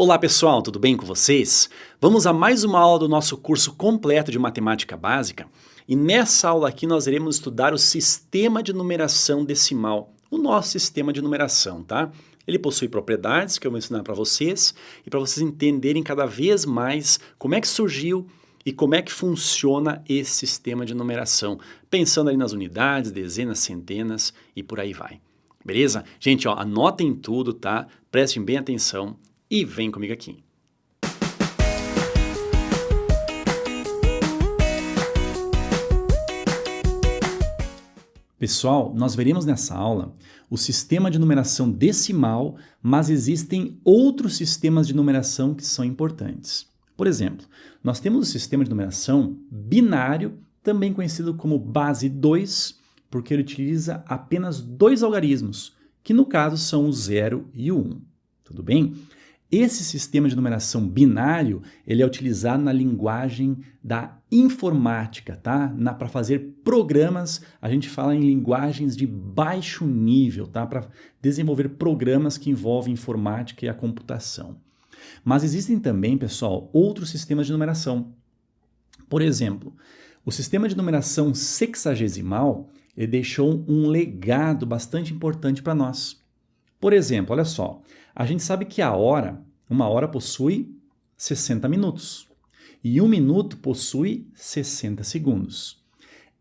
Olá pessoal, tudo bem com vocês? Vamos a mais uma aula do nosso curso completo de Matemática Básica e nessa aula aqui nós iremos estudar o sistema de numeração decimal, o nosso sistema de numeração, tá? Ele possui propriedades que eu vou ensinar para vocês e para vocês entenderem cada vez mais como é que surgiu e como é que funciona esse sistema de numeração, pensando ali nas unidades, dezenas, centenas e por aí vai. Beleza? Gente, ó, anotem tudo, tá? Prestem bem atenção. E vem comigo aqui. Pessoal, nós veremos nessa aula o sistema de numeração decimal, mas existem outros sistemas de numeração que são importantes. Por exemplo, nós temos o sistema de numeração binário, também conhecido como base 2, porque ele utiliza apenas dois algarismos, que no caso são o 0 e o 1. Tudo bem? Esse sistema de numeração binário, ele é utilizado na linguagem da informática, tá? Para fazer programas, a gente fala em linguagens de baixo nível, tá? Para desenvolver programas que envolvem informática e a computação. Mas existem também, pessoal, outros sistemas de numeração. Por exemplo, o sistema de numeração sexagesimal, ele deixou um legado bastante importante para nós. Por exemplo, olha só, a gente sabe que uma hora possui 60 minutos e um minuto possui 60 segundos.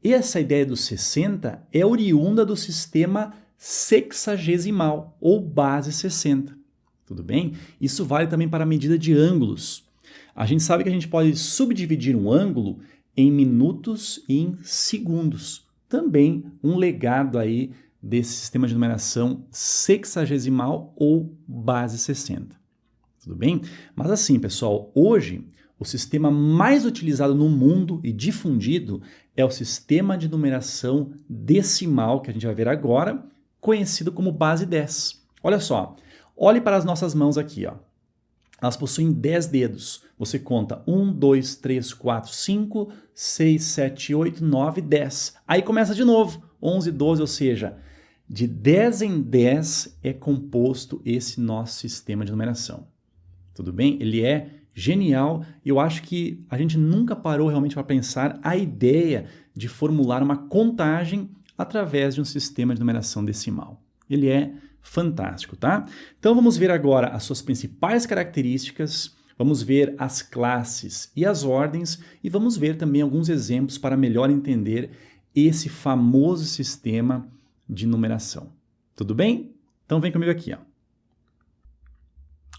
E essa ideia dos 60 é oriunda do sistema sexagesimal ou base 60. Tudo bem? Isso vale também para a medida de ângulos. A gente sabe que a gente pode subdividir um ângulo em minutos e em segundos. Também um legado aí desse sistema de numeração sexagesimal ou base 60. Tudo bem? Mas assim, pessoal, hoje o sistema mais utilizado no mundo e difundido é o sistema de numeração decimal, que a gente vai ver agora, conhecido como base 10. Olha só, olhe para as nossas mãos aqui, ó. Elas possuem 10 dedos. Você conta 1, 2, 3, 4, 5, 6, 7, 8, 9, 10. Aí começa de novo, 11, 12, ou seja, de 10 em 10 é composto esse nosso sistema de numeração. Tudo bem? Ele é genial e eu acho que a gente nunca parou realmente para pensar a ideia de formular uma contagem através de um sistema de numeração decimal. Ele é fantástico, tá? Então vamos ver agora as suas principais características, vamos ver as classes e as ordens e vamos ver também alguns exemplos para melhor entender esse famoso sistema de numeração. Tudo bem? Então vem comigo aqui, ó.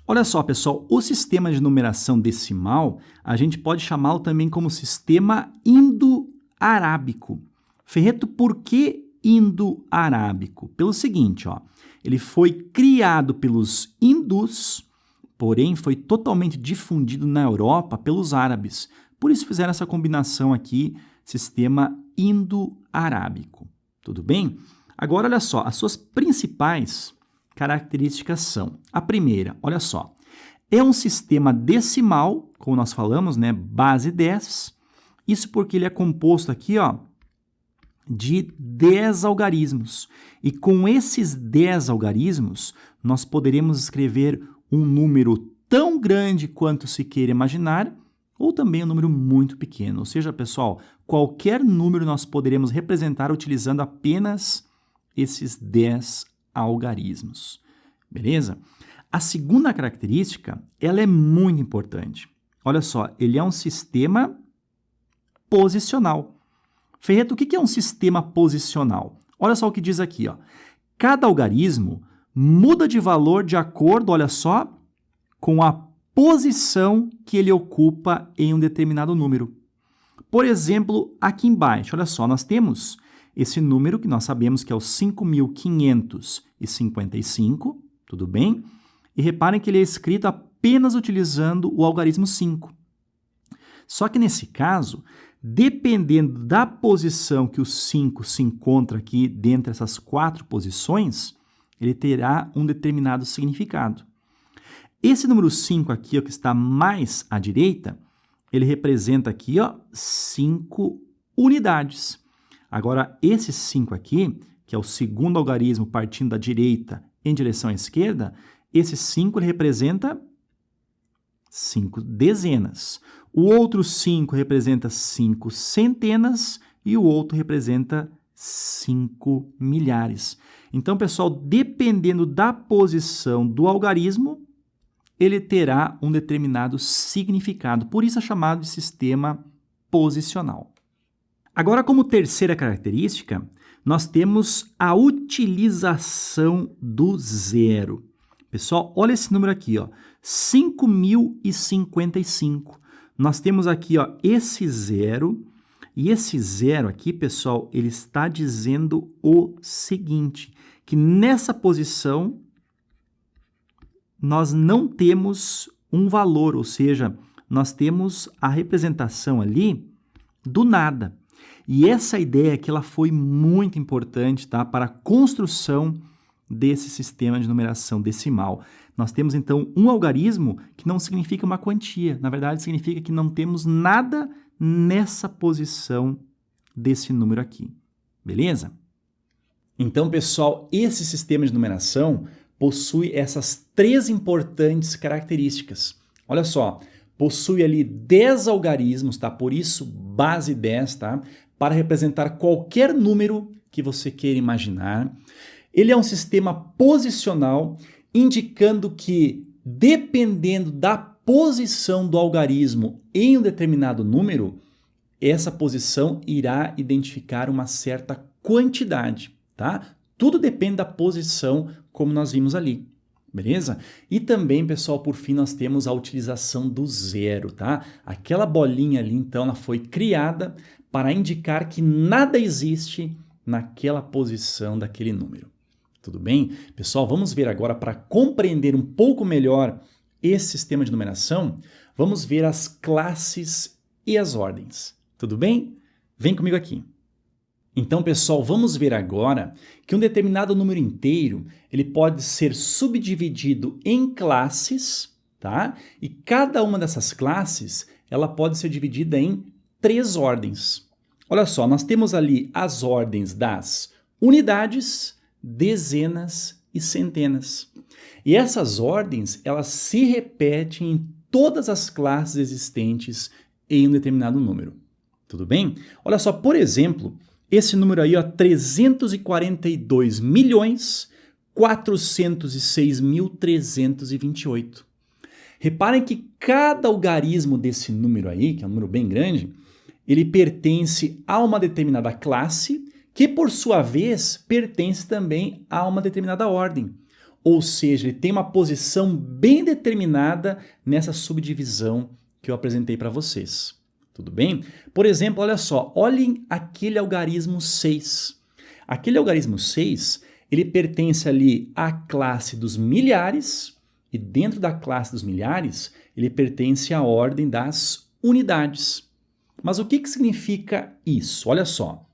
Olha só, pessoal, o sistema de numeração decimal, a gente pode chamá-lo também como sistema indo-arábico. Ferreto, por que indo-arábico? Pelo seguinte, ó, ele foi criado pelos hindus, porém foi totalmente difundido na Europa pelos árabes. Por isso fizeram essa combinação aqui, sistema indo-arábico. Tudo bem? Agora, olha só, as suas principais características são: a primeira, olha só, é um sistema decimal, como nós falamos, né, base 10, isso porque ele é composto aqui, ó, de 10 algarismos. E com esses 10 algarismos, nós poderemos escrever um número tão grande quanto se queira imaginar, ou também um número muito pequeno. Ou seja, pessoal, qualquer número nós poderemos representar utilizando apenas esses 10 algarismos. Beleza? A segunda característica, ela é muito importante. Olha só, ele é um sistema posicional. Ferreto, o que é um sistema posicional? Olha só o que diz aqui, ó. Cada algarismo muda de valor de acordo, olha só, com a posição que ele ocupa em um determinado número. Por exemplo, aqui embaixo, olha só, nós temos esse número que nós sabemos que é o 5.555, tudo bem? E reparem que ele é escrito apenas utilizando o algarismo 5. Só que nesse caso, dependendo da posição que o 5 se encontra aqui dentre essas 4 posições, ele terá um determinado significado. Esse número 5 aqui, ó, que está mais à direita, ele representa aqui, ó, 5 unidades. Agora, esse 5 aqui, que é o segundo algarismo partindo da direita em direção à esquerda, esse 5 ele representa 5 dezenas. O outro 5 representa 5 centenas e o outro representa 5 milhares. Então, pessoal, dependendo da posição do algarismo, ele terá um determinado significado. Por isso é chamado de sistema posicional. Agora, como terceira característica, nós temos a utilização do zero. Pessoal, olha esse número aqui, ó, 5.055. Nós temos aqui, ó, esse zero, e esse zero aqui, pessoal, ele está dizendo o seguinte, que nessa posição nós não temos um valor, ou seja, nós temos a representação ali do nada. E essa ideia aqui ela foi muito importante, tá, para a construção desse sistema de numeração decimal. Nós temos, então, um algarismo que não significa uma quantia. Na verdade, significa que não temos nada nessa posição desse número aqui. Beleza? Então, pessoal, esse sistema de numeração possui essas 3 importantes características. Olha só, possui ali 10 algarismos, tá? Por isso, base 10, tá? Para representar qualquer número que você queira imaginar. Ele é um sistema posicional, indicando que, dependendo da posição do algarismo em um determinado número, essa posição irá identificar uma certa quantidade, tá? Tudo depende da posição, como nós vimos ali, beleza? E também, pessoal, por fim, nós temos a utilização do zero, tá? Aquela bolinha ali, então, ela foi criada para indicar que nada existe naquela posição daquele número. Tudo bem? Pessoal, vamos ver agora, para compreender um pouco melhor esse sistema de numeração, vamos ver as classes e as ordens. Tudo bem? Vem comigo aqui. Então, pessoal, vamos ver agora que um determinado número inteiro ele pode ser subdividido em classes, tá? E cada uma dessas classes ela pode ser dividida em 3 ordens. Olha só, nós temos ali as ordens das unidades, dezenas e centenas. E essas ordens, elas se repetem em todas as classes existentes em um determinado número. Tudo bem? Olha só, por exemplo, esse número aí, ó, 342.406.328. Reparem que cada algarismo desse número aí, que é um número bem grande, ele pertence a uma determinada classe, que por sua vez pertence também a uma determinada ordem. Ou seja, ele tem uma posição bem determinada nessa subdivisão que eu apresentei para vocês. Tudo bem? Por exemplo, olha só, olhem aquele algarismo 6. Aquele algarismo 6, ele pertence ali à classe dos milhares, e dentro da classe dos milhares, ele pertence à ordem das unidades. Mas o que significa isso? Olha só.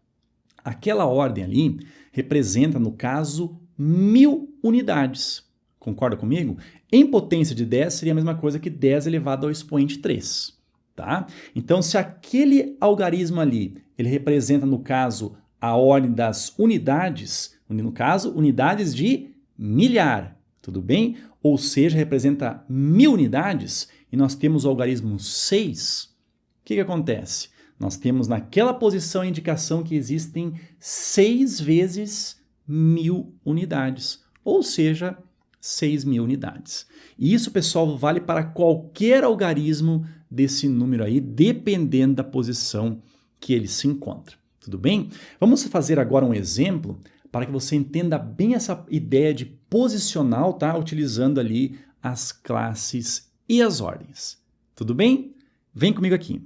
Aquela ordem ali representa, no caso, 1000 unidades. Concorda comigo? Em potência de 10 seria a mesma coisa que 10 elevado ao expoente 3. Tá? Então, se aquele algarismo ali, ele representa, no caso, a ordem das unidades, no caso, unidades de milhar, tudo bem? Ou seja, representa 1000 unidades, e nós temos o algarismo 6, o que acontece? Nós temos naquela posição a indicação que existem 6 vezes 1000 unidades, ou seja, 6.000 unidades. E isso, pessoal, vale para qualquer algarismo desse número aí, dependendo da posição que ele se encontra. Tudo bem? Vamos fazer agora um exemplo para que você entenda bem essa ideia de posicional, tá? Utilizando ali as classes e as ordens. Tudo bem? Vem comigo aqui.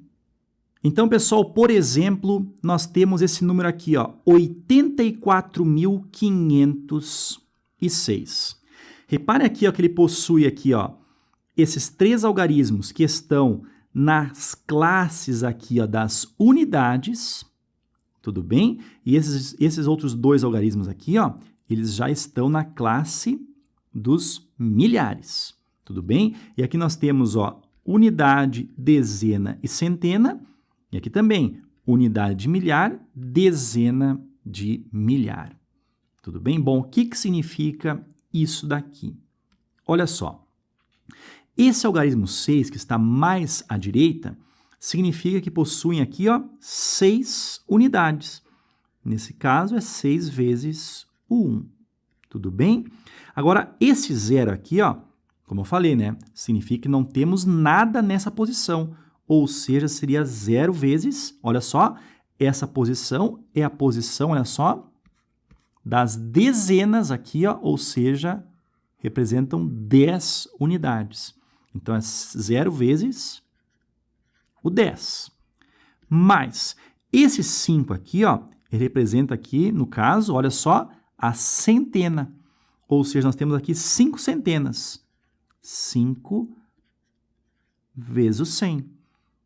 Então, pessoal, por exemplo, nós temos esse número aqui, ó, 84.506. Repare aqui, ó, que ele possui aqui, ó, esses 3 algarismos que estão nas classes aqui, ó, das unidades, tudo bem? E esses outros 2 algarismos aqui, ó, eles já estão na classe dos milhares, tudo bem? E aqui nós temos, ó, unidade, dezena e centena. E aqui também, unidade de milhar, dezena de milhar. Tudo bem? Bom, o que significa isso daqui? Olha só. esse algarismo 6, que está mais à direita, significa que possuem aqui, ó, 6 unidades. Nesse caso, é 6 vezes o 1. Tudo bem? Agora, esse 0 aqui, ó, como eu falei, né, significa que não temos nada nessa posição. Ou seja, seria 0 vezes, olha só, essa posição é a posição, olha só, das dezenas aqui, ó, ou seja, representam 10 unidades. Então, é 0 vezes o 10. Mas esse 5 aqui, ó, ele representa aqui, no caso, olha só, a centena. Ou seja, nós temos aqui 5 centenas. 5 vezes o 100.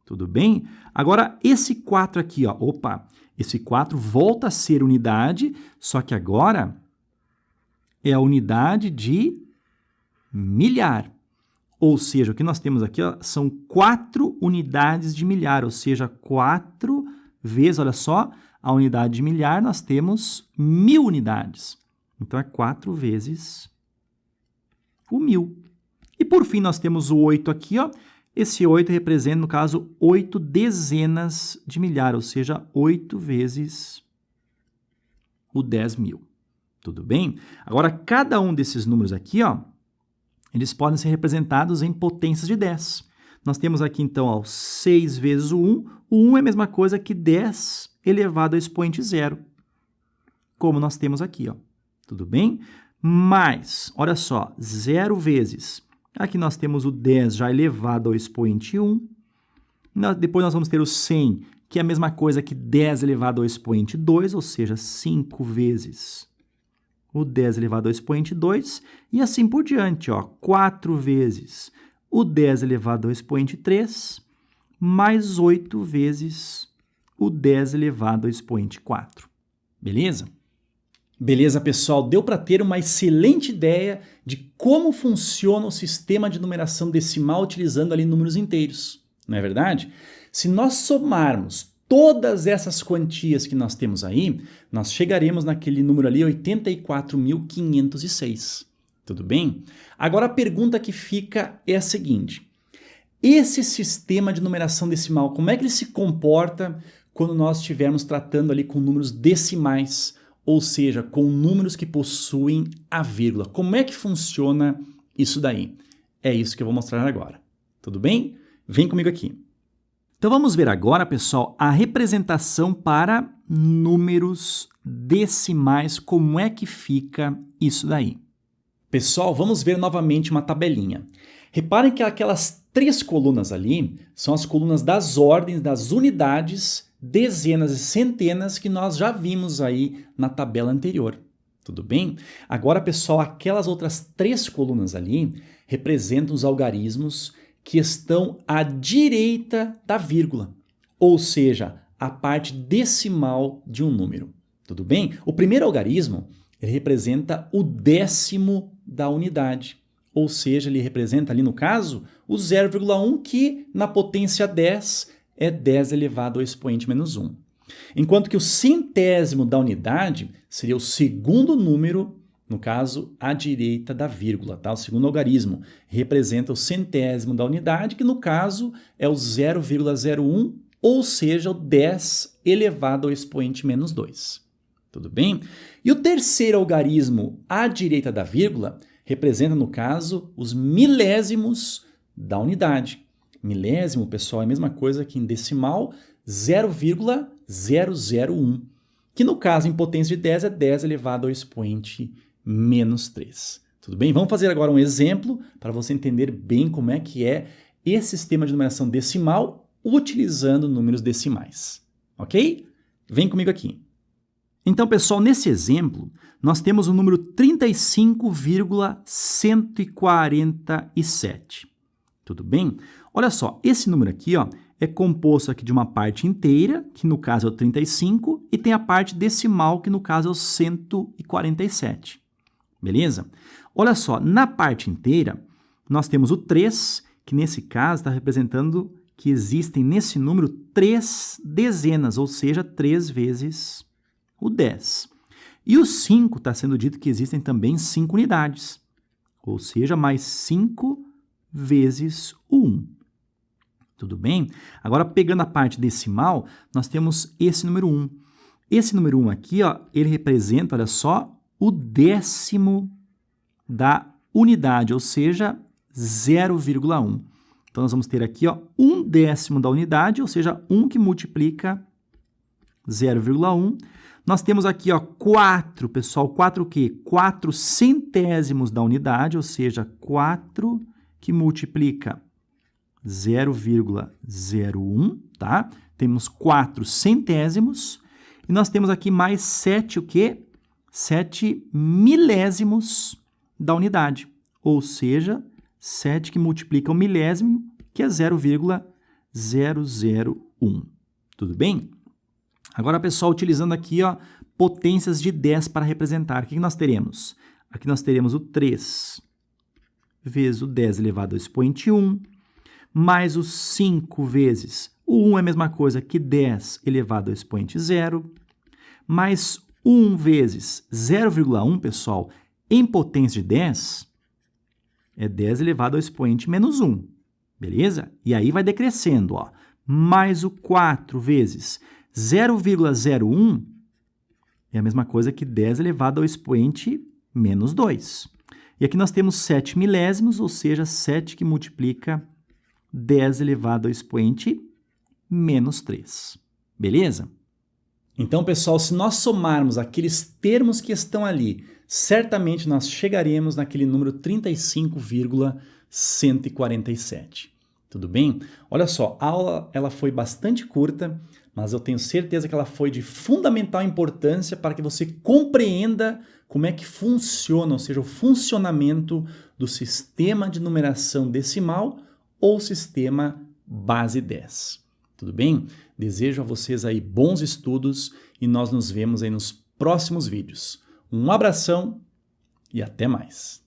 Tudo bem? Agora, esse 4 aqui, ó, opa, esse 4 volta a ser unidade, só que agora é a unidade de milhar. Ou seja, o que nós temos aqui, ó, são 4 unidades de milhar, ou seja, 4 vezes, olha só, a unidade de milhar, nós temos 1000 unidades. Então, é 4 vezes o 1000. E, por fim, nós temos o 8 aqui, ó. Esse 8 representa, no caso, 8 dezenas de milhar, ou seja, 8 vezes o 10.000. Tudo bem? Agora, cada um desses números aqui, ó, eles podem ser representados em potências de 10. Nós temos aqui, então, ó, 6 vezes o 1. O 1 é a mesma coisa que 10 elevado ao expoente zero, como nós temos aqui, ó. Tudo bem? Mas, olha só, 0 vezes... Aqui nós temos o 10 já elevado ao expoente 1. Depois nós vamos ter o 100, que é a mesma coisa que 10 elevado ao expoente 2, ou seja, 5 vezes o 10 elevado ao expoente 2. E assim por diante, ó, 4 vezes o 10 elevado ao expoente 3, mais 8 vezes o 10 elevado ao expoente 4. Beleza? Beleza, pessoal? Deu para ter uma excelente ideia de como funciona o sistema de numeração decimal utilizando ali números inteiros, não é verdade? Se nós somarmos todas essas quantias que nós temos aí, nós chegaremos naquele número ali, 84.506. Tudo bem? Agora a pergunta que fica é a seguinte: esse sistema de numeração decimal, como é que ele se comporta quando nós estivermos tratando ali com números decimais? Ou seja, com números que possuem a vírgula. Como é que funciona isso daí? É isso que eu vou mostrar agora. Tudo bem? Vem comigo aqui. Então vamos ver agora, pessoal, a representação para números decimais. Como é que fica isso daí? Pessoal, vamos ver novamente uma tabelinha. Reparem que aquelas 3 colunas ali são as colunas das ordens das unidades, dezenas e centenas que nós já vimos aí na tabela anterior. Tudo bem? Agora, pessoal, aquelas outras 3 colunas ali representam os algarismos que estão à direita da vírgula, ou seja, a parte decimal de um número. Tudo bem? O primeiro algarismo, ele representa o décimo da unidade, ou seja, ele representa ali no caso o 0,1, que na potência 10 é 10 elevado ao expoente menos 1. Enquanto que o centésimo da unidade seria o segundo número, no caso, à direita da vírgula, tá? O segundo algarismo representa o centésimo da unidade, que no caso é o 0,01, ou seja, o 10 elevado ao expoente menos 2. Tudo bem? E o terceiro algarismo à direita da vírgula representa, no caso, os milésimos da unidade. Milésimo, pessoal, é a mesma coisa que em decimal, 0,001, que no caso, em potência de 10, é 10 elevado ao expoente menos 3. Tudo bem? Vamos fazer agora um exemplo para você entender bem como é que é esse sistema de numeração decimal utilizando números decimais. Ok? Vem comigo aqui. Então, pessoal, nesse exemplo, nós temos o número 35,147. Tudo bem? Olha só, esse número aqui, ó, é composto aqui de uma parte inteira, que no caso é o 35, e tem a parte decimal, que no caso é o 147. Beleza? Olha só, na parte inteira, nós temos o 3, que nesse caso está representando que existem nesse número 3 dezenas, ou seja, 3 vezes o 10. E o 5 está sendo dito que existem também 5 unidades, ou seja, mais 5 vezes o 1. Tudo bem? Agora, pegando a parte decimal, nós temos esse número 1. Esse número 1 aqui, ó, ele representa, olha só, o décimo da unidade, ou seja, 0,1. Então, nós vamos ter aqui, ó, 1/10 da unidade, ou seja, 1 que multiplica 0,1. Nós temos aqui, ó, 4, pessoal, 4 o quê? 4 centésimos da unidade, ou seja, 4 que multiplica 0,01, tá? Temos 4 centésimos. E nós temos aqui mais 7 o quê? 7 milésimos da unidade, ou seja, 7 que multiplica o milésimo, que é 0,001. Tudo bem? Agora, pessoal, utilizando aqui, ó, potências de 10 para representar, o que nós teremos? Aqui nós teremos o 3 vezes o 10 elevado ao expoente 1, mais o 5 vezes o 1 é a mesma coisa que 10 elevado ao expoente 0, mais 1 vezes 0,1, pessoal, em potência de 10, é 10 elevado ao expoente menos 1, beleza? E aí vai decrescendo, ó, mais o 4 vezes 0,01 é a mesma coisa que 10 elevado ao expoente menos 2. E aqui nós temos 7 milésimos, ou seja, 7 que multiplica 10 elevado ao expoente menos 3. Beleza? Então, pessoal, se nós somarmos aqueles termos que estão ali, certamente nós chegaremos naquele número 35,147. Tudo bem? Olha só, a aula ela foi bastante curta, mas eu tenho certeza que ela foi de fundamental importância para que você compreenda como é que funciona, ou seja, o funcionamento do sistema de numeração decimal ou sistema base 10. Tudo bem? Desejo a vocês aí bons estudos e nós nos vemos aí nos próximos vídeos. Um abração e até mais!